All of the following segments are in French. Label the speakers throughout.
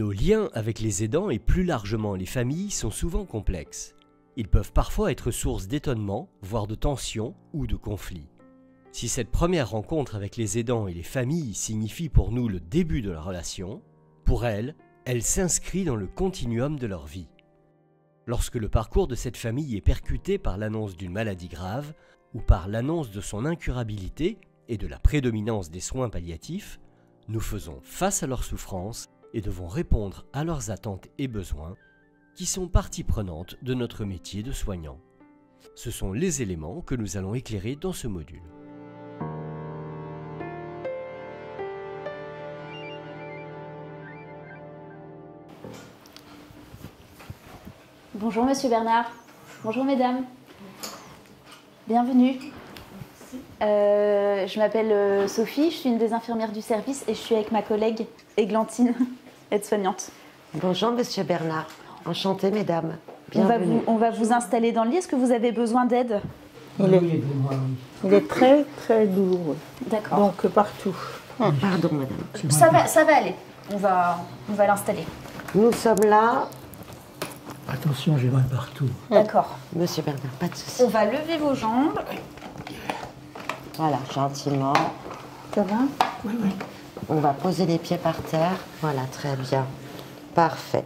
Speaker 1: Nos liens avec les aidants et plus largement les familles sont souvent complexes. Ils peuvent parfois être source d'étonnement, voire de tension ou de conflits. Si cette première rencontre avec les aidants et les familles signifie pour nous le début de la relation, pour elles, elle s'inscrit dans le continuum de leur vie. Lorsque le parcours de cette famille est percuté par l'annonce d'une maladie grave ou par l'annonce de son incurabilité et de la prédominance des soins palliatifs, nous faisons face à leurs souffrances et devons répondre à leurs attentes et besoins qui sont partie prenante de notre métier de soignant. Ce sont les éléments que nous allons éclairer dans ce module.
Speaker 2: Bonjour Monsieur Bernard, bonjour Mesdames, bienvenue. Je m'appelle Sophie, je suis une des infirmières du service et je suis avec ma collègue Églantine, aide-soignante.
Speaker 3: Bonjour Monsieur Bernard, enchantée Mesdames, bienvenue.
Speaker 2: On va vous installer dans le lit, est-ce que vous avez besoin d'aide?
Speaker 4: Il est très très douloureux,
Speaker 2: D'accord.
Speaker 4: donc partout.
Speaker 3: Pardon Madame.
Speaker 2: Ça va aller, on va l'installer.
Speaker 3: Nous sommes là.
Speaker 5: Attention, j'ai mal partout.
Speaker 2: D'accord.
Speaker 3: Monsieur Bernard, pas de souci.
Speaker 2: On va lever vos jambes.
Speaker 3: Voilà, gentiment.
Speaker 2: Ça va?
Speaker 5: Oui, oui.
Speaker 3: On va poser les pieds par terre. Voilà, très bien. Parfait.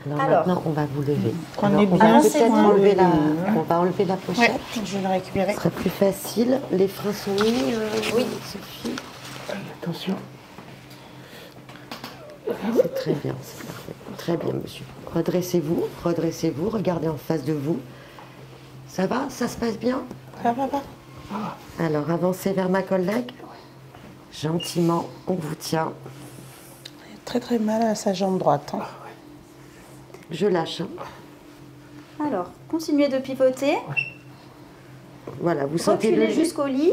Speaker 3: Alors maintenant, on va vous lever.
Speaker 4: Prenez
Speaker 3: Alors,
Speaker 4: bien
Speaker 3: on va peut-être enlever
Speaker 4: soin.
Speaker 3: on va enlever la pochette.
Speaker 4: Ouais, je vais le récupérer.
Speaker 3: Ce serait plus facile. Les freins sont mis,
Speaker 2: Oui.
Speaker 3: Sophie.
Speaker 5: Attention.
Speaker 3: C'est très bien, c'est parfait. Très bien, monsieur. Redressez-vous, regardez en face de vous. Ça va? Ça se passe bien?
Speaker 4: Ça va.
Speaker 3: Alors, avancez vers ma collègue. Gentiment, on vous tient.
Speaker 4: Il a très très mal à sa jambe droite. Hein.
Speaker 3: Je lâche. Hein.
Speaker 2: Alors, continuez de pivoter.
Speaker 3: Voilà, vous sentez le
Speaker 2: Reculez
Speaker 3: lit?
Speaker 2: jusqu'au lit.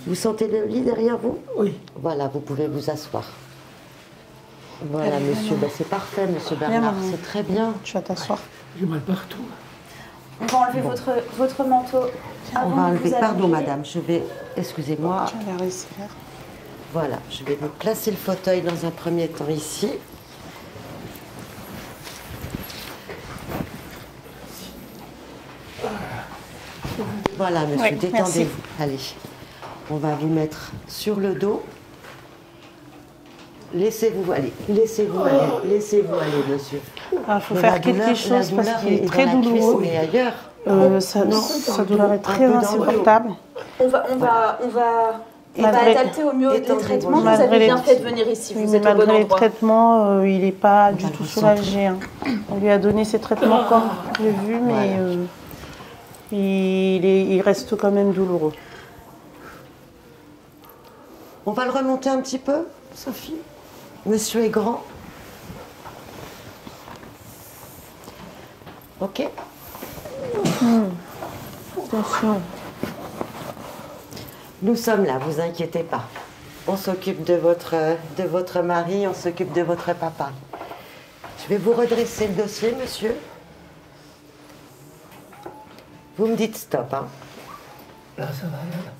Speaker 3: Vous sentez le lit derrière vous?
Speaker 5: Oui.
Speaker 3: Voilà, vous pouvez vous asseoir. Voilà, monsieur, ben, c'est parfait, monsieur Bernard,
Speaker 4: maman.
Speaker 3: c'est très bien.
Speaker 4: Tu vas t'asseoir.
Speaker 5: J'ai mal partout.
Speaker 2: On va enlever votre manteau.
Speaker 3: On
Speaker 2: avant
Speaker 3: va
Speaker 2: de
Speaker 3: enlever,
Speaker 2: vous
Speaker 3: pardon
Speaker 2: allonger.
Speaker 3: madame, je vais, excusez-moi,
Speaker 4: Tu vas la réussir.
Speaker 3: voilà, je vais vous placer le fauteuil dans un premier temps ici. Voilà, monsieur,
Speaker 4: Ouais,
Speaker 3: détendez-vous. Allez, on va vous mettre sur le dos. Laissez-vous aller, monsieur.
Speaker 4: Il faut
Speaker 3: Dans
Speaker 4: faire
Speaker 3: la douleur-
Speaker 4: quelque chose
Speaker 3: la
Speaker 4: parce
Speaker 3: douleur
Speaker 4: qu'il est
Speaker 3: dans
Speaker 4: très
Speaker 3: la cuisse,
Speaker 4: douloureux.
Speaker 3: mais ailleurs.
Speaker 4: Ça douleur est très
Speaker 3: un peu dans le dos.
Speaker 4: insupportable.
Speaker 2: On va
Speaker 4: Malgré-
Speaker 2: adapter au mieux les
Speaker 3: Étendez
Speaker 2: traitements.
Speaker 3: vos
Speaker 2: Vous
Speaker 4: jambes.
Speaker 2: avez bien
Speaker 4: Malgré
Speaker 2: fait de venir ici.
Speaker 4: Oui,
Speaker 2: Vous
Speaker 4: mais
Speaker 2: êtes au bon
Speaker 4: malgré les
Speaker 2: endroit.
Speaker 4: traitements, il n'est pas du
Speaker 3: va
Speaker 4: tout
Speaker 3: le
Speaker 4: soulagé. Hein. On lui a donné ses traitements comme prévu, mais il reste quand même douloureux.
Speaker 3: On va le remonter un petit peu, Sophie. Monsieur est grand. Ok.
Speaker 4: Attention.
Speaker 3: Nous sommes là, vous inquiétez pas. On s'occupe de votre mari, on s'occupe de votre papa. Je vais vous redresser le dossier, monsieur. Vous me dites stop, hein.
Speaker 5: Là, ça va. Là.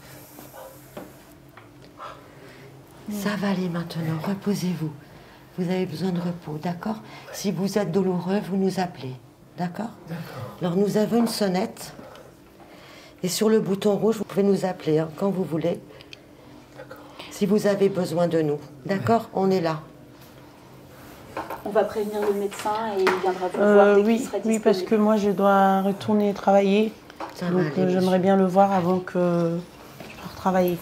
Speaker 3: Ça va aller maintenant, reposez-vous. Vous avez besoin de repos, d'accord? Si vous êtes douloureux, vous nous appelez, d'accord? Alors nous avons une sonnette. Et sur le bouton rouge, vous pouvez nous appeler hein, quand vous voulez. Si vous avez besoin de nous, d'accord? On est là.
Speaker 2: On va prévenir le médecin et il viendra vous voir dès qu'il sera disponible.
Speaker 4: Oui, parce que moi je dois retourner travailler.
Speaker 3: Ça va
Speaker 4: Donc
Speaker 3: aller, monsieur.
Speaker 4: j'aimerais bien le voir avant que je parte travailler.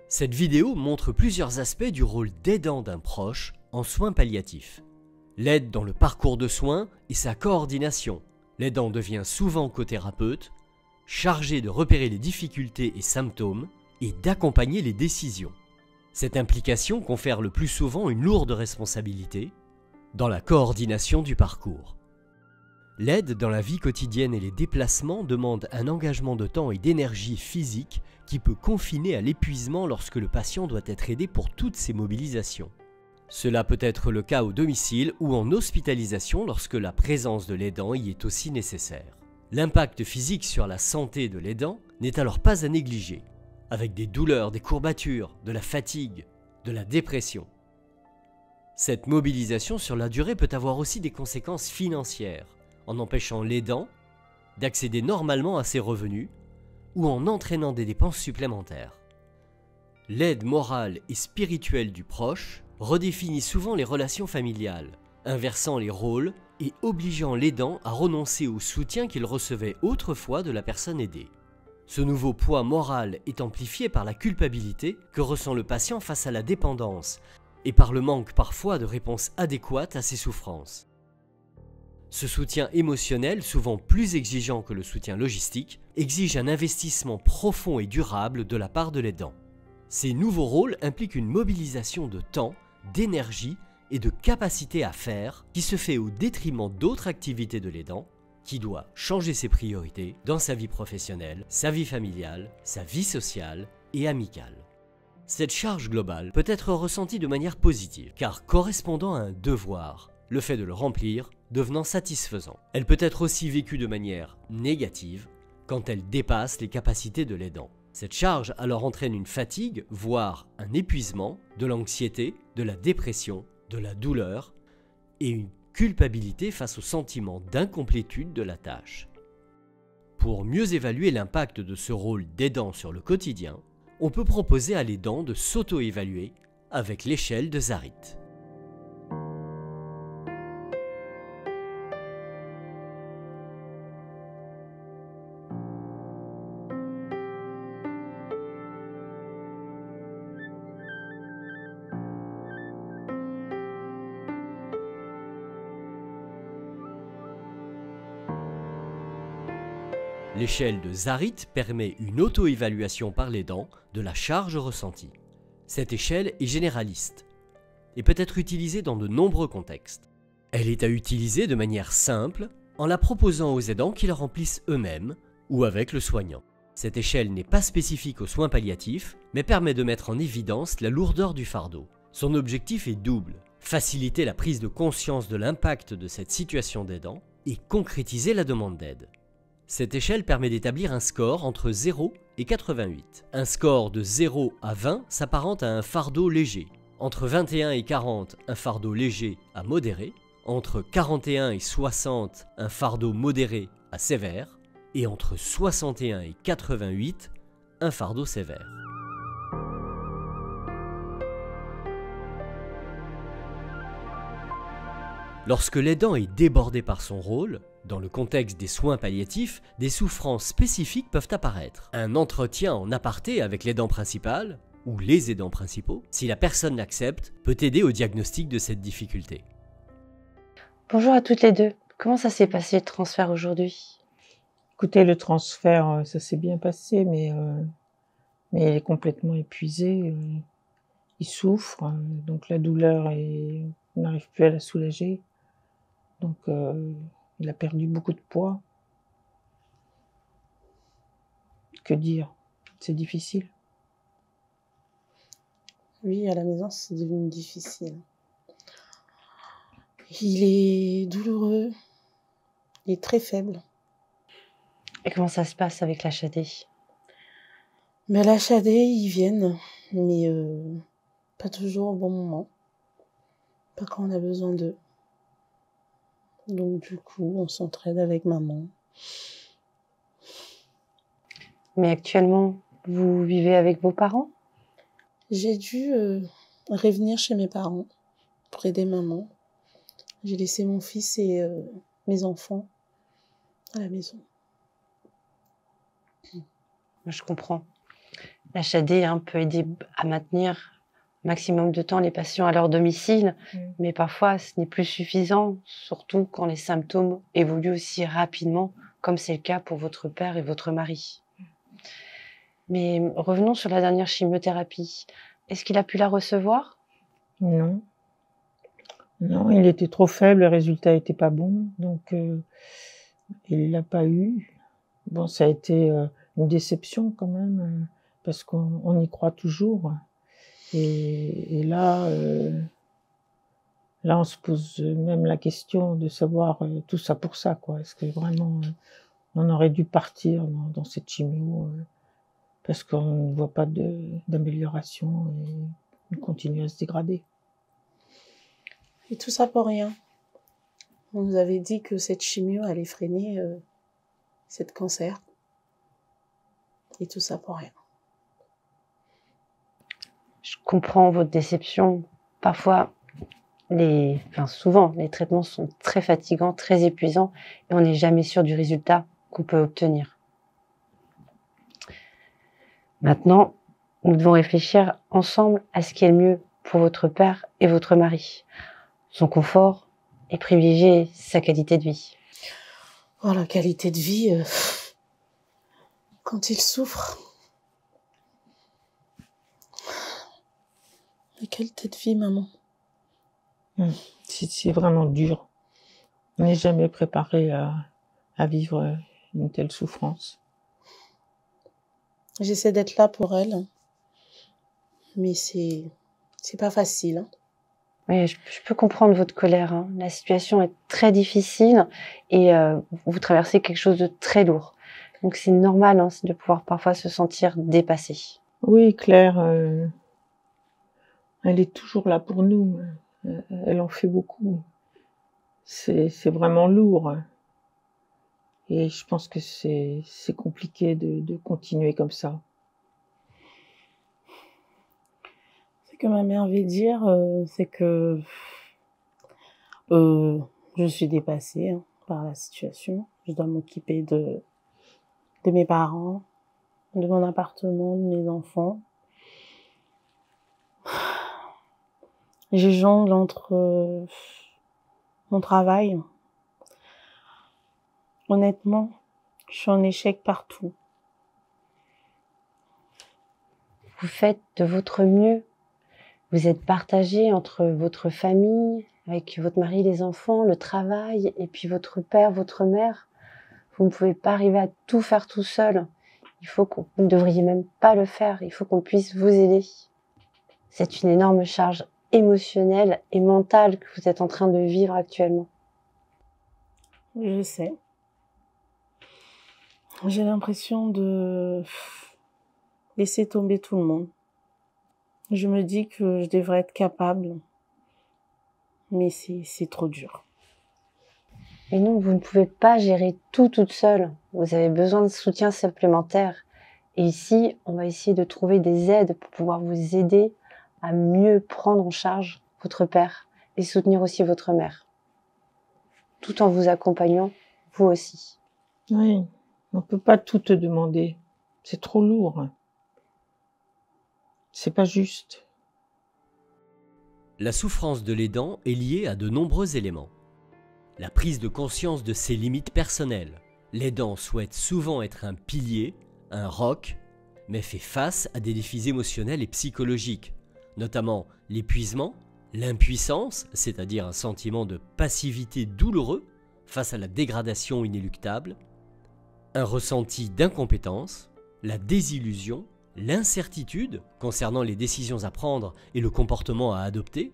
Speaker 1: Cette vidéo montre plusieurs aspects du rôle d'aidant d'un proche en soins palliatifs. L'aide dans le parcours de soins et sa coordination. L'aidant devient souvent cothérapeute, chargé de repérer les difficultés et symptômes et d'accompagner les décisions. Cette implication confère le plus souvent une lourde responsabilité dans la coordination du parcours. L'aide dans la vie quotidienne et les déplacements demande un engagement de temps et d'énergie physique qui peut confiner à l'épuisement lorsque le patient doit être aidé pour toutes ses mobilisations. Cela peut être le cas au domicile ou en hospitalisation lorsque la présence de l'aidant y est aussi nécessaire. L'impact physique sur la santé de l'aidant n'est alors pas à négliger, avec des douleurs, des courbatures, de la fatigue, de la dépression. Cette mobilisation sur la durée peut avoir aussi des conséquences financières, en empêchant l'aidant d'accéder normalement à ses revenus ou en entraînant des dépenses supplémentaires. L'aide morale et spirituelle du proche redéfinit souvent les relations familiales, inversant les rôles et obligeant l'aidant à renoncer au soutien qu'il recevait autrefois de la personne aidée. Ce nouveau poids moral est amplifié par la culpabilité que ressent le patient face à la dépendance et par le manque parfois de réponses adéquates à ses souffrances. Ce soutien émotionnel, souvent plus exigeant que le soutien logistique, exige un investissement profond et durable de la part de l'aidant. Ces nouveaux rôles impliquent une mobilisation de temps, d'énergie et de capacité à faire qui se fait au détriment d'autres activités de l'aidant, qui doit changer ses priorités dans sa vie professionnelle, sa vie familiale, sa vie sociale et amicale. Cette charge globale peut être ressentie de manière positive, car correspondant à un devoir, le fait de le remplir devenant satisfaisant. Elle peut être aussi vécue de manière négative, quand elle dépasse les capacités de l'aidant. Cette charge alors entraîne une fatigue, voire un épuisement, de l'anxiété, de la dépression, de la douleur et une culpabilité face au sentiment d'incomplétude de la tâche. Pour mieux évaluer l'impact de ce rôle d'aidant sur le quotidien, on peut proposer à l'aidant de s'auto-évaluer avec l'échelle de Zarit. L'échelle de Zarit permet une auto-évaluation par l'aidant de la charge ressentie. Cette échelle est généraliste et peut être utilisée dans de nombreux contextes. Elle est à utiliser de manière simple en la proposant aux aidants qui la remplissent eux-mêmes ou avec le soignant. Cette échelle n'est pas spécifique aux soins palliatifs, mais permet de mettre en évidence la lourdeur du fardeau. Son objectif est double: faciliter la prise de conscience de l'impact de cette situation d'aidant et concrétiser la demande d'aide. Cette échelle permet d'établir un score entre 0 et 88. Un score de 0 à 20 s'apparente à un fardeau léger. Entre 21 et 40, un fardeau léger à modéré. Entre 41 et 60, un fardeau modéré à sévère. Et entre 61 et 88, un fardeau sévère. Lorsque l'aidant est débordé par son rôle, dans le contexte des soins palliatifs, des souffrances spécifiques peuvent apparaître. Un entretien en aparté avec l'aidant principal, ou les aidants principaux, si la personne l'accepte, peut aider au diagnostic de cette difficulté.
Speaker 4: Bonjour à toutes les deux. Comment ça s'est passé le transfert aujourd'hui?
Speaker 6: Écoutez, le transfert, ça s'est bien passé, mais il est complètement épuisé. Il souffre, donc la douleur, on n'arrive plus à la soulager. Donc, il a perdu beaucoup de poids. Que dire? C'est difficile.
Speaker 7: Oui, à la maison, c'est devenu difficile. Il est douloureux, il est très faible.
Speaker 4: Et comment ça se passe avec l'HAD?
Speaker 7: Mais l'HAD, ils viennent, mais pas toujours au bon moment. Pas quand on a besoin d'eux. Donc du coup, on s'entraide avec maman.
Speaker 4: Mais actuellement, vous vivez avec vos parents?
Speaker 7: J'ai dû revenir chez mes parents pour aider maman. J'ai laissé mon fils et mes enfants à la maison.
Speaker 4: Je comprends. L'HAD peut aider à maintenir un maximum de temps les patients à leur domicile, mais parfois ce n'est plus suffisant, surtout quand les symptômes évoluent aussi rapidement, comme c'est le cas pour votre père et votre mari. Mais revenons sur la dernière chimiothérapie. Est-ce qu'il a pu la recevoir?
Speaker 6: Non. Non, il était trop faible, le résultat n'était pas bon, donc il l'a pas eu. Bon, ça a été une déception quand même, parce qu'on y croit toujours. Et là, on se pose même la question de savoir tout ça pour ça, quoi. Est-ce que vraiment on aurait dû partir dans cette chimio parce qu'on ne voit pas d'amélioration et on continue à se dégrader.
Speaker 7: Et tout ça pour rien. On nous avait dit que cette chimio allait freiner cette cancer. Et tout ça pour rien.
Speaker 4: Je comprends votre déception. Parfois, souvent, les traitements sont très fatigants, très épuisants, et on n'est jamais sûr du résultat qu'on peut obtenir. Maintenant, nous devons réfléchir ensemble à ce qui est le mieux pour votre père et votre mari. Son confort et privilégier sa qualité de vie.
Speaker 7: Oh, la qualité de vie, quand il souffre. La qualité de vie, maman.
Speaker 6: C'est vraiment dur. On n'est jamais préparé à vivre une telle souffrance.
Speaker 7: J'essaie d'être là pour elle. Mais c'est pas facile. Hein.
Speaker 4: Oui, je peux comprendre votre colère. Hein. La situation est très difficile et vous traversez quelque chose de très lourd. Donc c'est normal hein, de pouvoir parfois se sentir dépassé.
Speaker 6: Oui, Claire, elle est toujours là pour nous. Elle en fait beaucoup. C'est vraiment lourd. Et je pense que c'est compliqué de continuer comme ça.
Speaker 7: Ce que ma mère veut dire, c'est que je suis dépassée hein, par la situation. Je dois m'occuper de mes parents, de mon appartement, de mes enfants. Je jongle entre mon travail. Honnêtement, je suis en échec partout.
Speaker 4: Vous faites de votre mieux. Vous êtes partagé entre votre famille, avec votre mari, les enfants, le travail, et puis votre père, votre mère. Vous ne pouvez pas arriver à tout faire tout seul. Vous ne devriez même pas le faire. Il faut qu'on puisse vous aider. C'est une énorme charge émotionnelle et mentale que vous êtes en train de vivre actuellement.
Speaker 7: Je sais. J'ai l'impression de laisser tomber tout le monde. Je me dis que je devrais être capable, mais c'est trop dur.
Speaker 4: Et non, vous ne pouvez pas gérer tout toute seule. Vous avez besoin de soutien supplémentaire. Et ici, on va essayer de trouver des aides pour pouvoir vous aider à mieux prendre en charge votre père et soutenir aussi votre mère, tout en vous accompagnant, vous aussi.
Speaker 6: Oui, on ne peut pas tout te demander. C'est trop lourd. C'est pas juste.
Speaker 1: La souffrance de l'aidant est liée à de nombreux éléments. La prise de conscience de ses limites personnelles. L'aidant souhaite souvent être un pilier, un roc, mais fait face à des défis émotionnels et psychologiques, notamment l'épuisement, l'impuissance, c'est-à-dire un sentiment de passivité douloureux face à la dégradation inéluctable, un ressenti d'incompétence, la désillusion, l'incertitude concernant les décisions à prendre et le comportement à adopter,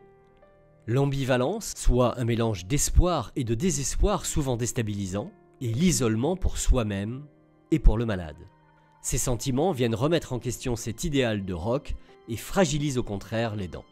Speaker 1: l'ambivalence, soit un mélange d'espoir et de désespoir souvent déstabilisant, et l'isolement pour soi-même et pour le malade. Ces sentiments viennent remettre en question cet idéal de roc et fragilisent au contraire l'aidant.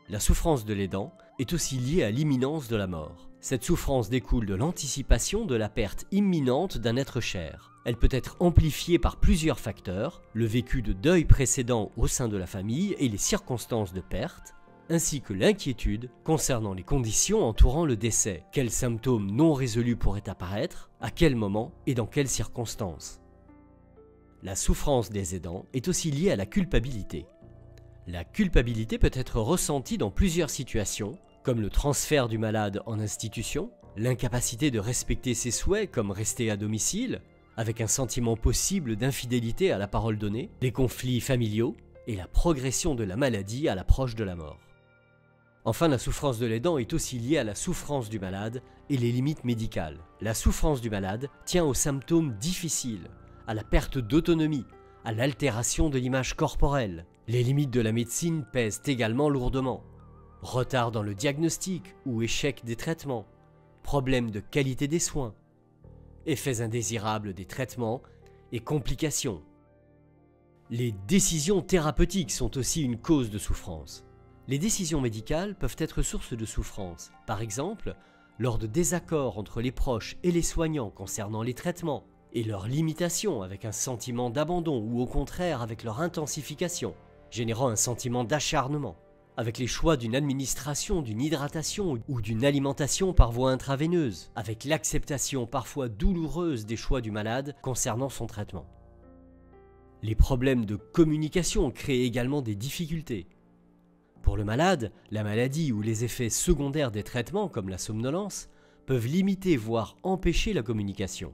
Speaker 1: La souffrance de l'aidant est aussi liée à l'imminence de la mort. Cette souffrance découle de l'anticipation de la perte imminente d'un être cher. Elle peut être amplifiée par plusieurs facteurs, le vécu de deuil précédent au sein de la famille et les circonstances de perte, ainsi que l'inquiétude concernant les conditions entourant le décès. Quels symptômes non résolus pourraient apparaître, à quel moment et dans quelles circonstances. La souffrance des aidants est aussi liée à la culpabilité. La culpabilité peut être ressentie dans plusieurs situations, comme le transfert du malade en institution, l'incapacité de respecter ses souhaits comme rester à domicile, avec un sentiment possible d'infidélité à la parole donnée, les conflits familiaux et la progression de la maladie à l'approche de la mort. Enfin, la souffrance de l'aidant est aussi liée à la souffrance du malade et les limites médicales. La souffrance du malade tient aux symptômes difficiles, à la perte d'autonomie, à l'altération de l'image corporelle. Les limites de la médecine pèsent également lourdement. Retard dans le diagnostic ou échec des traitements, problèmes de qualité des soins, effets indésirables des traitements et complications. Les décisions thérapeutiques sont aussi une cause de souffrance. Les décisions médicales peuvent être source de souffrance, par exemple lors de désaccords entre les proches et les soignants concernant les traitements, et leur limitation avec un sentiment d'abandon ou au contraire avec leur intensification, générant un sentiment d'acharnement, avec les choix d'une administration, d'une hydratation ou d'une alimentation par voie intraveineuse, avec l'acceptation parfois douloureuse des choix du malade concernant son traitement. Les problèmes de communication créent également des difficultés. Pour le malade, la maladie ou les effets secondaires des traitements comme la somnolence peuvent limiter voire empêcher la communication.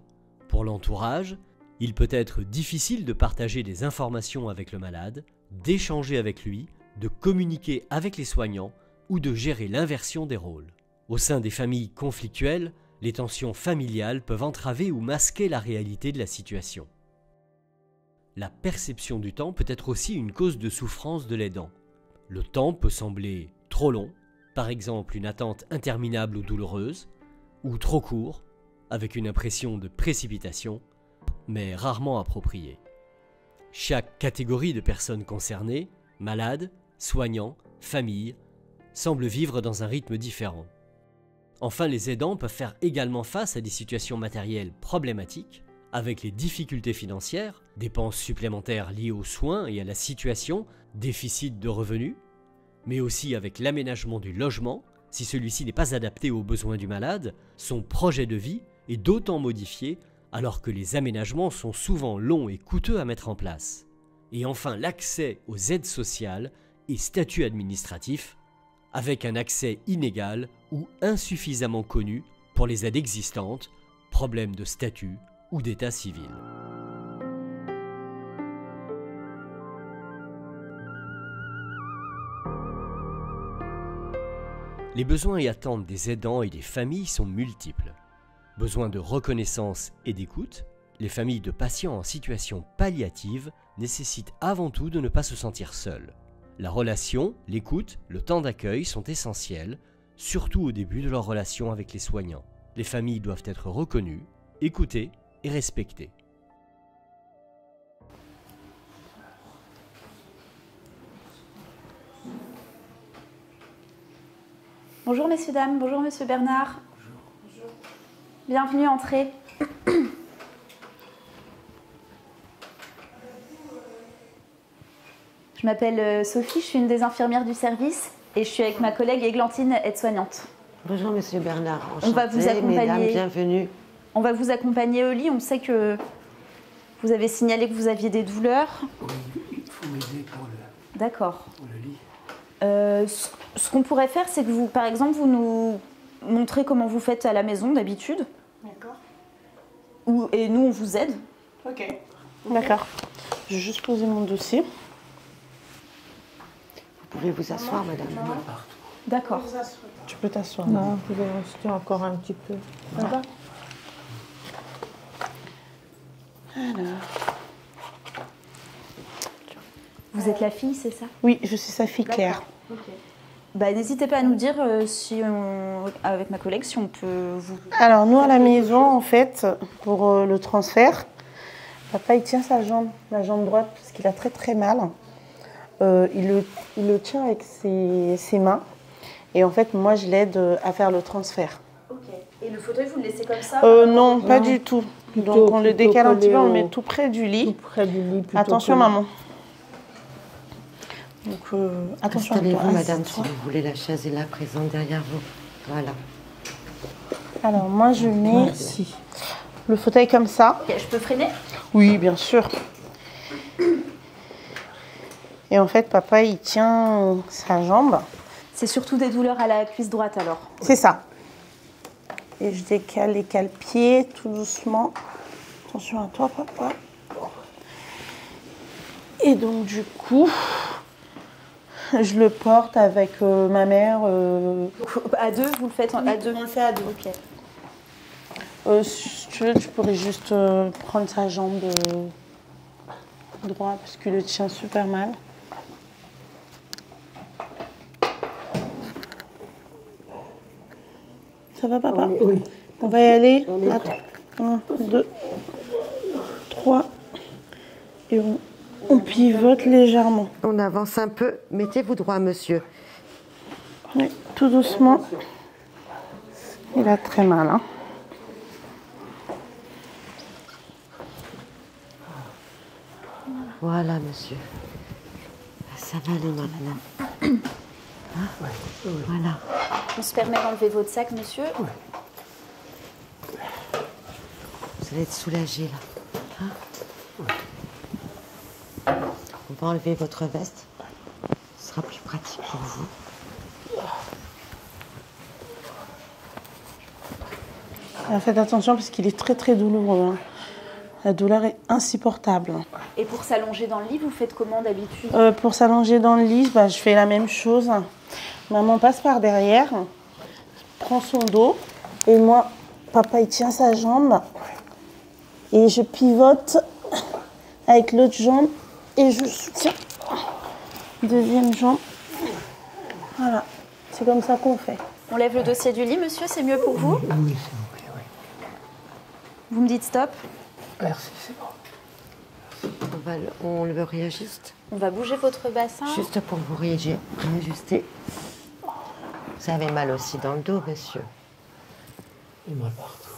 Speaker 1: Pour l'entourage, il peut être difficile de partager des informations avec le malade, d'échanger avec lui, de communiquer avec les soignants ou de gérer l'inversion des rôles. Au sein des familles conflictuelles, les tensions familiales peuvent entraver ou masquer la réalité de la situation. La perception du temps peut être aussi une cause de souffrance de l'aidant. Le temps peut sembler trop long, par exemple une attente interminable ou douloureuse, ou trop court, avec une impression de précipitation, mais rarement appropriée. Chaque catégorie de personnes concernées, malades, soignants, familles, semble vivre dans un rythme différent. Enfin, les aidants peuvent faire également face à des situations matérielles problématiques, avec les difficultés financières, dépenses supplémentaires liées aux soins et à la situation, déficit de revenus, mais aussi avec l'aménagement du logement, si celui-ci n'est pas adapté aux besoins du malade, son projet de vie est d'autant modifié alors que les aménagements sont souvent longs et coûteux à mettre en place. Et enfin, l'accès aux aides sociales et statuts administratifs, avec un accès inégal ou insuffisamment connu pour les aides existantes, problèmes de statut ou d'état civil. Les besoins et attentes des aidants et des familles sont multiples. Besoin de reconnaissance et d'écoute, les familles de patients en situation palliative nécessitent avant tout de ne pas se sentir seules. La relation, l'écoute, le temps d'accueil sont essentiels, surtout au début de leur relation avec les soignants. Les familles doivent être reconnues, écoutées et respectées.
Speaker 2: Bonjour messieurs, dames, bonjour monsieur Bernard. Bonjour. Bienvenue, entrez. Je m'appelle Sophie, je suis une des infirmières du service et je suis avec ma collègue Églantine, aide-soignante.
Speaker 3: Bonjour monsieur Bernard, enchanté,
Speaker 2: on va vous accompagner,
Speaker 3: mesdames, bienvenue.
Speaker 2: On va vous accompagner au lit, on sait que vous avez signalé que vous aviez des douleurs.
Speaker 5: Oui, il faut m'aider pour
Speaker 2: D'accord.
Speaker 5: le lit.
Speaker 2: Ce qu'on pourrait faire, c'est que vous, par exemple, vous nous montrez comment vous faites à la maison d'habitude.
Speaker 7: D'accord.
Speaker 2: Et nous, on vous aide.
Speaker 7: Ok. D'accord. Je vais juste poser mon dossier.
Speaker 3: Vous pouvez vous asseoir, madame.
Speaker 2: D'accord.
Speaker 7: Tu peux t'asseoir.
Speaker 6: Non, vous pouvez rester encore un petit peu. Ça va?
Speaker 7: Alors.
Speaker 2: Vous êtes la fille, c'est ça?
Speaker 7: Oui, je suis sa fille Claire.
Speaker 2: Okay. Bah, n'hésitez pas à nous dire avec ma collègue si on peut vous...
Speaker 7: Alors nous à la maison en fait pour le transfert, papa il tient sa jambe, la jambe droite parce qu'il a très très mal. Il le tient avec ses mains et en fait moi je l'aide à faire le transfert.
Speaker 2: Ok. Et le fauteuil vous le laissez comme ça?
Speaker 7: Non, pas du tout. Donc on le décale un petit peu, on le met tout près du lit.
Speaker 6: Tout près du lit.
Speaker 7: Attention maman. Donc, attention à toi.
Speaker 3: Installez-vous, madame, si vous voulez, la chaise est là, présente derrière vous. Voilà.
Speaker 7: Alors, moi, je mets le fauteuil comme ça.
Speaker 2: Okay, je peux freiner?
Speaker 7: Oui, bien sûr. Et en fait, papa, il tient sa jambe.
Speaker 2: C'est surtout des douleurs à la cuisse droite, alors?
Speaker 7: C'est ça. Et je décale les cale-pieds, tout doucement. Attention à toi, papa. Et donc, du coup... Je le porte avec ma mère.
Speaker 2: À deux, vous le faites à deux?
Speaker 7: On le fait à deux.
Speaker 2: Ok.
Speaker 7: Si tu veux, tu pourrais juste prendre sa jambe droite parce qu'il le tient super mal. Ça va, papa?
Speaker 5: Oui.
Speaker 7: On va y aller. Attends. 1, 2, 3. Et on pivote légèrement.
Speaker 3: On avance un peu. Mettez-vous droit, monsieur.
Speaker 7: Oui, tout doucement. Il a très mal. Hein.
Speaker 3: Voilà, monsieur. Ça va aller maintenant. Hein? Voilà.
Speaker 2: On se permet d'enlever votre sac, monsieur.
Speaker 3: Vous allez être soulagé là. Hein? On va enlever votre veste. Ce sera plus pratique pour vous.
Speaker 7: Faites attention parce qu'il est très très douloureux. Hein. La douleur est insupportable.
Speaker 2: Et pour s'allonger dans le lit, vous faites comment d'habitude?
Speaker 7: Pour s'allonger dans le lit, je fais la même chose. Maman passe par derrière, prend son dos, et moi, papa il tient sa jambe, et je pivote avec l'autre jambe, et je soutiens. Deuxième jambe. Voilà, c'est comme ça qu'on fait.
Speaker 2: On lève le dossier du lit, monsieur, c'est mieux pour vous?
Speaker 5: Oui, s'il vous plaît, oui.
Speaker 2: Vous me dites stop.
Speaker 5: Merci, c'est bon.
Speaker 3: On le réajuste.
Speaker 2: On va bouger votre bassin.
Speaker 3: Juste pour vous réajuster. Vous avez mal aussi dans le dos, monsieur.
Speaker 5: Et mal partout.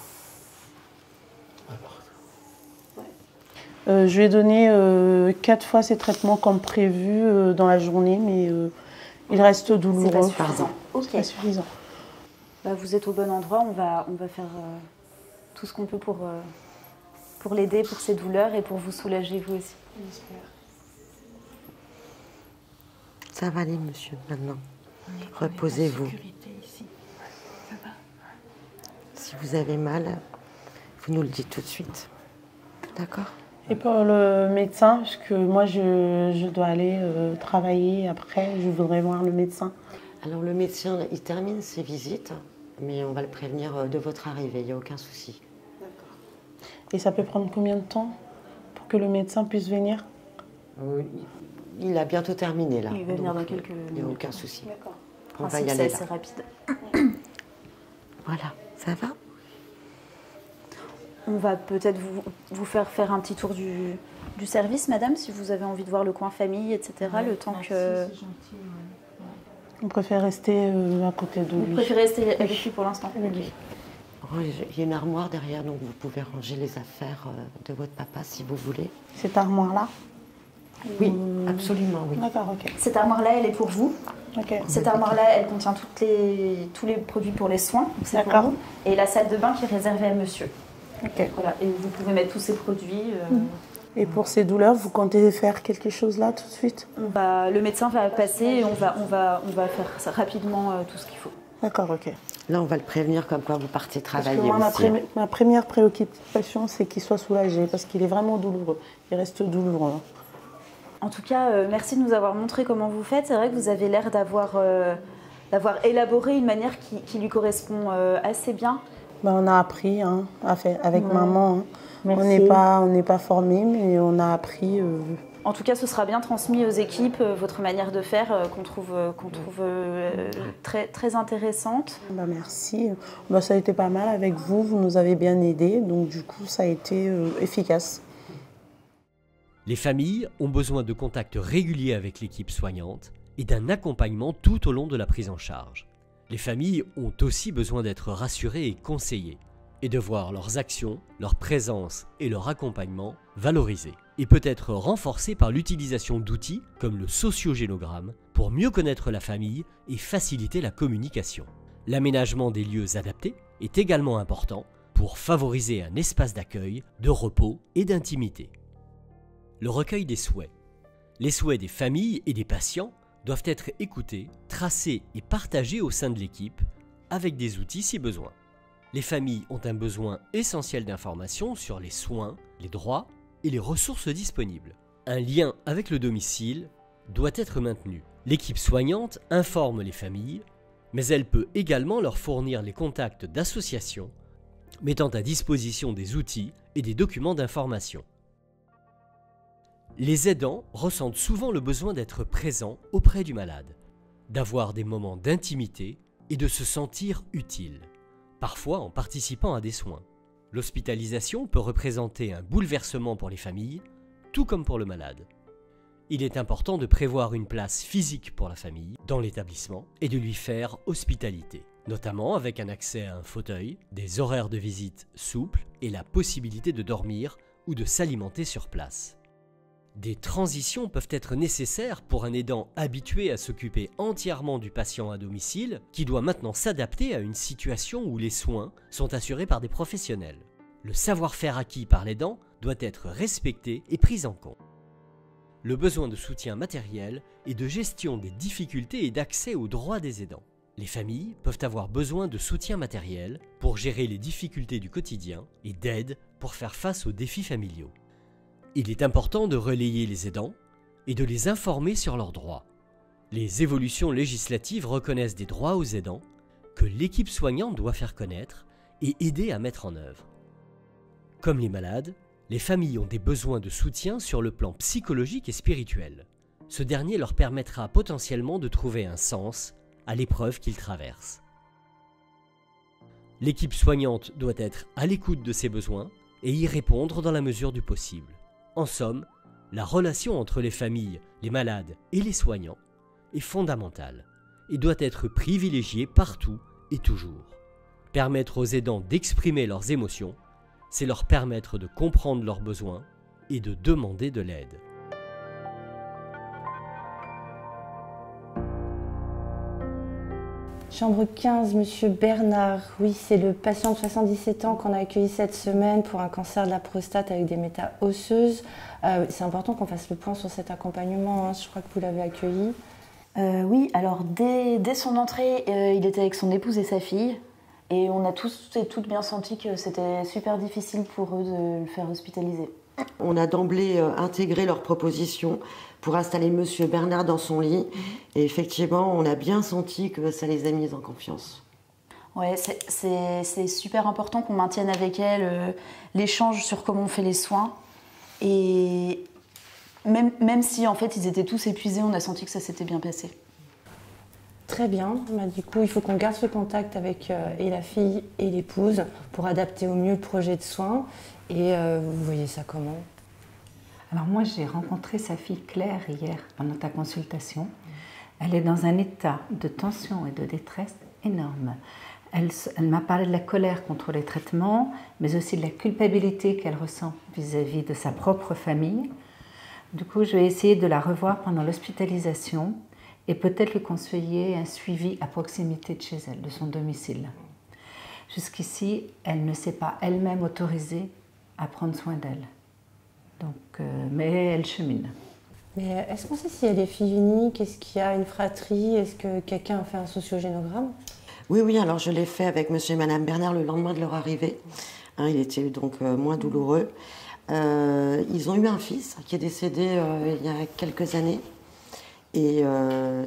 Speaker 5: Mal partout.
Speaker 7: Je lui ai donné 4 fois ces traitements comme prévu dans la journée, mais il reste douloureux.
Speaker 2: C'est pas suffisant. Ok.
Speaker 7: C'est pas suffisant.
Speaker 2: Bah, vous êtes au bon endroit, on va faire tout ce qu'on peut pour l'aider, pour ses douleurs et pour vous soulager vous aussi.
Speaker 3: Ça va aller, monsieur, maintenant. Reposez-vous. Si vous avez mal, vous nous le dites tout de suite. D'accord?
Speaker 7: Et pour le médecin, parce que moi je dois aller travailler après, je voudrais voir le médecin.
Speaker 3: Alors le médecin, il termine ses visites, mais on va le prévenir de votre arrivée, il n'y a aucun souci.
Speaker 7: Et ça peut prendre combien de temps pour que le médecin puisse venir?
Speaker 3: Il a bientôt terminé là.
Speaker 2: Il va venir dans quelques
Speaker 3: minutes. Il n'y a aucun souci.
Speaker 2: D'accord.
Speaker 3: On va y aller là.
Speaker 2: C'est rapide.
Speaker 3: Voilà, ça va?
Speaker 2: On va peut-être vous faire un petit tour du service, madame, si vous avez envie de voir le coin famille, etc. Le temps que...
Speaker 6: C'est gentil,
Speaker 7: On préfère rester à côté de lui.
Speaker 2: Vous préférez rester avec lui pour l'instant?
Speaker 7: Avec lui.
Speaker 3: Il y a une armoire derrière, donc vous pouvez ranger les affaires de votre papa si vous voulez.
Speaker 7: Cette armoire-là?
Speaker 3: Oui, absolument, oui.
Speaker 7: D'accord, ok.
Speaker 2: Cette armoire-là, elle est pour vous.
Speaker 7: Ok.
Speaker 2: Cette armoire-là, elle contient tous les produits pour les soins. C'est pour
Speaker 7: D'accord.
Speaker 2: vous. Et la salle de bain qui est réservée à monsieur.
Speaker 7: Ok.
Speaker 2: Voilà. Et vous pouvez mettre tous ces produits.
Speaker 7: Et pour ces douleurs, vous comptez faire quelque chose là tout de suite?
Speaker 2: Le médecin va passer et on va faire ça rapidement tout ce qu'il faut.
Speaker 7: D'accord, ok.
Speaker 3: Là, on va le prévenir comme quoi vous partez
Speaker 7: Parce
Speaker 3: travailler
Speaker 7: que moi,
Speaker 3: aussi.
Speaker 7: ma première préoccupation, c'est qu'il soit soulagé, parce qu'il est vraiment douloureux. Il reste douloureux. Hein.
Speaker 2: En tout cas, merci de nous avoir montré comment vous faites. C'est vrai que vous avez l'air d'avoir élaboré une manière qui lui correspond assez bien.
Speaker 7: On a appris hein, avec maman. Hein.
Speaker 6: Merci.
Speaker 7: On n'est pas formé, mais on a appris.
Speaker 2: En tout cas, ce sera bien transmis aux équipes, votre manière de faire qu'on trouve très, très intéressante.
Speaker 7: Merci. Ça a été pas mal avec vous, vous nous avez bien aidés, donc du coup ça a été efficace.
Speaker 1: Les familles ont besoin de contacts réguliers avec l'équipe soignante et d'un accompagnement tout au long de la prise en charge. Les familles ont aussi besoin d'être rassurées et conseillées, et de voir leurs actions, leur présence et leur accompagnement valorisés, et peut-être renforcés par l'utilisation d'outils comme le sociogénogramme pour mieux connaître la famille et faciliter la communication. L'aménagement des lieux adaptés est également important pour favoriser un espace d'accueil, de repos et d'intimité. Le recueil des souhaits. Les souhaits des familles et des patients doivent être écoutés, tracés et partagés au sein de l'équipe, avec des outils si besoin. Les familles ont un besoin essentiel d'informations sur les soins, les droits et les ressources disponibles. Un lien avec le domicile doit être maintenu. L'équipe soignante informe les familles, mais elle peut également leur fournir les contacts d'associations, mettant à disposition des outils et des documents d'information. Les aidants ressentent souvent le besoin d'être présents auprès du malade, d'avoir des moments d'intimité et de se sentir utile, parfois en participant à des soins. L'hospitalisation peut représenter un bouleversement pour les familles, tout comme pour le malade. Il est important de prévoir une place physique pour la famille dans l'établissement et de lui faire hospitalité, notamment avec un accès à un fauteuil, des horaires de visite souples et la possibilité de dormir ou de s'alimenter sur place. Des transitions peuvent être nécessaires pour un aidant habitué à s'occuper entièrement du patient à domicile qui doit maintenant s'adapter à une situation où les soins sont assurés par des professionnels. Le savoir-faire acquis par l'aidant doit être respecté et pris en compte. Le besoin de soutien matériel et de gestion des difficultés et d'accès aux droits des aidants. Les familles peuvent avoir besoin de soutien matériel pour gérer les difficultés du quotidien et d'aide pour faire face aux défis familiaux. Il est important de relayer les aidants et de les informer sur leurs droits. Les évolutions législatives reconnaissent des droits aux aidants que l'équipe soignante doit faire connaître et aider à mettre en œuvre. Comme les malades, les familles ont des besoins de soutien sur le plan psychologique et spirituel. Ce dernier leur permettra potentiellement de trouver un sens à l'épreuve qu'ils traversent. L'équipe soignante doit être à l'écoute de ces besoins et y répondre dans la mesure du possible. En somme, la relation entre les familles, les malades et les soignants est fondamentale et doit être privilégiée partout et toujours. Permettre aux aidants d'exprimer leurs émotions, c'est leur permettre de comprendre leurs besoins et de demander de l'aide.
Speaker 4: Chambre 15, Monsieur Bernard. Oui, c'est le patient de 77 ans qu'on a accueilli cette semaine pour un cancer de la prostate avec des métaosseuses. C'est important qu'on fasse le point sur cet accompagnement, hein. Je crois que vous l'avez accueilli.
Speaker 2: Oui, alors dès son entrée, il était avec son épouse et sa fille. Et on a tous et toutes bien senti que c'était super difficile pour eux de le faire hospitaliser.
Speaker 3: On a d'emblée intégré leurs propositions pour installer Monsieur Bernard dans son lit. Et effectivement, on a bien senti que ça les a mises en confiance.
Speaker 2: Ouais, c'est super important qu'on maintienne avec elle l'échange sur comment on fait les soins. Et même si en fait ils étaient tous épuisés, on a senti que ça s'était bien passé.
Speaker 4: Très bien. Du coup, il faut qu'on garde ce contact avec et la fille et l'épouse pour adapter au mieux le projet de soins. Et vous voyez ça comment?
Speaker 8: Alors moi, j'ai rencontré sa fille Claire hier pendant ta consultation. Elle est dans un état de tension et de détresse énorme. Elle m'a parlé de la colère contre les traitements, mais aussi de la culpabilité qu'elle ressent vis-à-vis de sa propre famille. Du coup, je vais essayer de la revoir pendant l'hospitalisation et peut-être lui conseiller un suivi à proximité de chez elle, de son domicile. Jusqu'ici, elle ne s'est pas elle-même autorisée à prendre soin d'elle. Donc, mais elle chemine.
Speaker 4: Mais est-ce qu'on sait si elle est fille unique? Est-ce qu'il y a une fratrie? Est-ce que quelqu'un a fait un sociogénogramme?
Speaker 3: Oui, alors je l'ai fait avec Monsieur et Madame Bernard le lendemain de leur arrivée. Il était donc moins douloureux. Ils ont eu un fils qui est décédé il y a quelques années. Et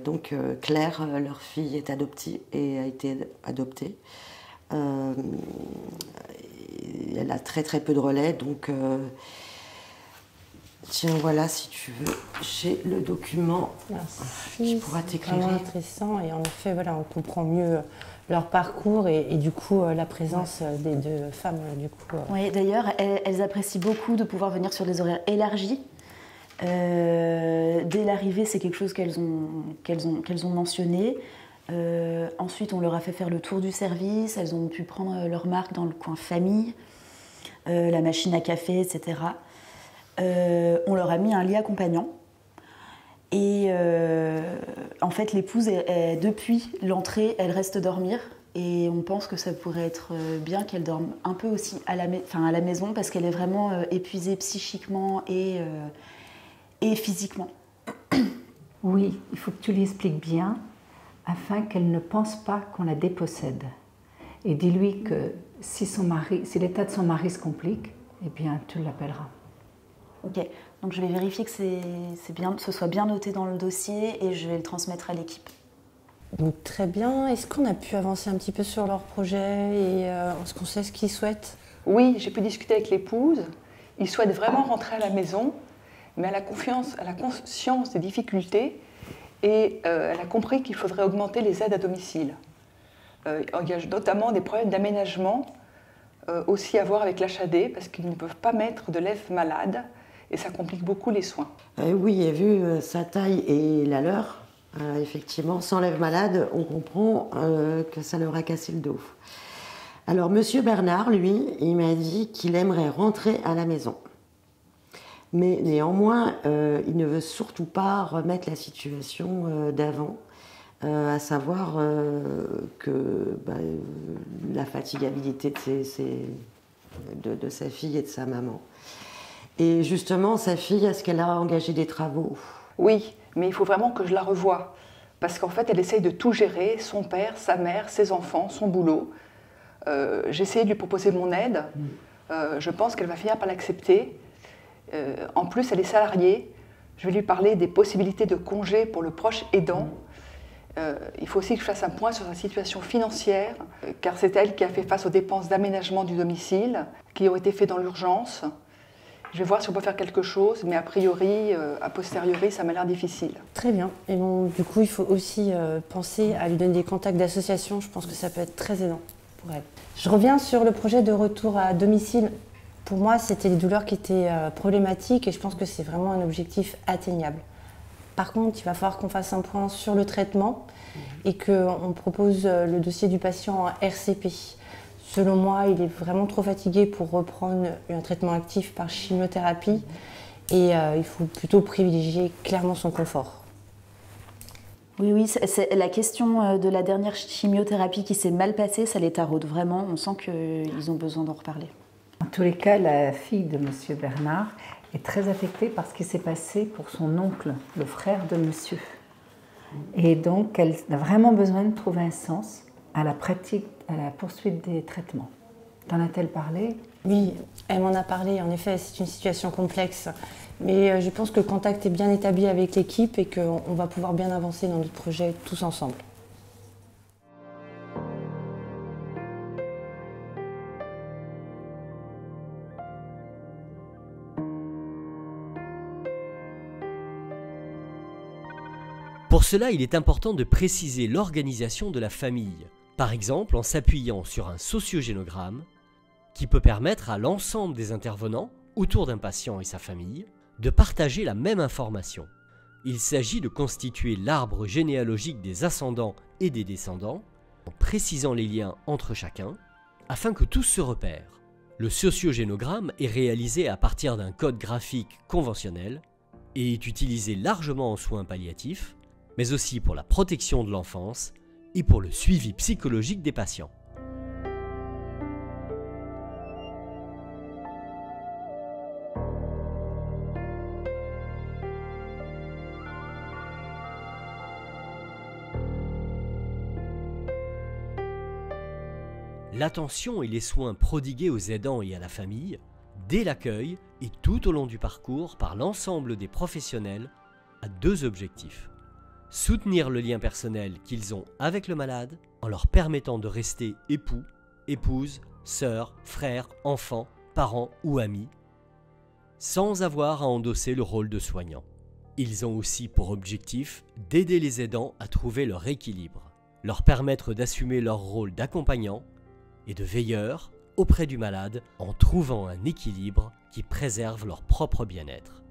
Speaker 3: donc Claire, leur fille, est adoptée et a été adoptée. Elle a très peu de relais, donc tiens, voilà, si tu veux, j'ai le document qui pourra t'éclairer.
Speaker 4: C'est vraiment intéressant et en effet, voilà, on comprend mieux leur parcours et du coup la présence des deux femmes. Du coup,
Speaker 2: Oui, d'ailleurs, elles apprécient beaucoup de pouvoir venir sur des horaires élargis. Dès l'arrivée, c'est quelque chose qu'elles ont mentionné. Ensuite, on leur a fait faire le tour du service. Elles ont pu prendre leur marque dans le coin famille, la machine à café, etc. On leur a mis un lit accompagnant. Et en fait, l'épouse, depuis l'entrée, elle reste dormir. Et on pense que ça pourrait être bien qu'elle dorme un peu aussi à la maison parce qu'elle est vraiment épuisée psychiquement et physiquement.
Speaker 8: Oui, il faut que tu lui expliques bien afin qu'elle ne pense pas qu'on la dépossède. Et dis-lui que si l'état de son mari se complique, eh bien, tu l'appelleras.
Speaker 2: Ok, donc je vais vérifier que ce soit bien noté dans le dossier et je vais le transmettre à l'équipe.
Speaker 4: Donc très bien. Est-ce qu'on a pu avancer un petit peu sur leur projet et est-ce qu'on sait ce qu'ils souhaitent?
Speaker 9: Oui, j'ai pu discuter avec l'épouse. Ils souhaitent vraiment rentrer à la maison, mais elle a conscience des difficultés et elle a compris qu'il faudrait augmenter les aides à domicile. Il y a notamment des problèmes d'aménagement aussi à voir avec l'HAD parce qu'ils ne peuvent pas mettre de lèvres malades et ça complique beaucoup les soins.
Speaker 3: Oui, et vu sa taille et la leur, effectivement, sans lèvres malade, on comprend que ça leur a cassé le dos. Alors, Monsieur Bernard, lui, il m'a dit qu'il aimerait rentrer à la maison. Mais néanmoins, il ne veut surtout pas remettre la situation d'avant, à savoir que la fatigabilité de sa fille et de sa maman. Et justement, sa fille, est-ce qu'elle a engagé des travaux?
Speaker 9: Oui, mais il faut vraiment que je la revoie. Parce qu'en fait, elle essaye de tout gérer, son père, sa mère, ses enfants, son boulot. J'ai essayé de lui proposer mon aide. Je pense qu'elle va finir par l'accepter. En plus, elle est salariée. Je vais lui parler des possibilités de congé pour le proche aidant. Il faut aussi que je fasse un point sur sa situation financière, car c'est elle qui a fait face aux dépenses d'aménagement du domicile, qui ont été faites dans l'urgence. Je vais voir si on peut faire quelque chose, mais a priori, a posteriori, ça m'a l'air difficile.
Speaker 4: Très bien. Et bon, du coup, il faut aussi penser à lui donner des contacts d'associations. Je pense que ça peut être très aidant pour elle. Je reviens sur le projet de retour à domicile. Pour moi, c'était les douleurs qui étaient problématiques et je pense que c'est vraiment un objectif atteignable. Par contre, il va falloir qu'on fasse un point sur le traitement et qu'on propose le dossier du patient en RCP. Selon moi, il est vraiment trop fatigué pour reprendre un traitement actif par chimiothérapie et il faut plutôt privilégier clairement son confort.
Speaker 2: Oui, c'est la question de la dernière chimiothérapie qui s'est mal passée, ça les taraude vraiment. On sent qu'ils ont besoin d'en reparler.
Speaker 8: En tous les cas, la fille de M. Bernard est très affectée par ce qui s'est passé pour son oncle, le frère de monsieur. Et donc, elle a vraiment besoin de trouver un sens à la pratique, à la poursuite des traitements. T'en as-t-elle parlé?
Speaker 4: Oui, elle m'en a parlé. En effet, c'est une situation complexe. Mais je pense que le contact est bien établi avec l'équipe et qu'on va pouvoir bien avancer dans notre projet tous ensemble.
Speaker 1: Pour cela, il est important de préciser l'organisation de la famille, par exemple en s'appuyant sur un sociogénogramme qui peut permettre à l'ensemble des intervenants autour d'un patient et sa famille de partager la même information. Il s'agit de constituer l'arbre généalogique des ascendants et des descendants en précisant les liens entre chacun afin que tous se repèrent. Le sociogénogramme est réalisé à partir d'un code graphique conventionnel et est utilisé largement en soins palliatifs, mais aussi pour la protection de l'enfance et pour le suivi psychologique des patients. L'attention et les soins prodigués aux aidants et à la famille, dès l'accueil et tout au long du parcours par l'ensemble des professionnels, a deux objectifs. Soutenir le lien personnel qu'ils ont avec le malade en leur permettant de rester époux, épouses, sœurs, frères, enfants, parents ou amis, sans avoir à endosser le rôle de soignant. Ils ont aussi pour objectif d'aider les aidants à trouver leur équilibre, leur permettre d'assumer leur rôle d'accompagnant et de veilleur auprès du malade en trouvant un équilibre qui préserve leur propre bien-être.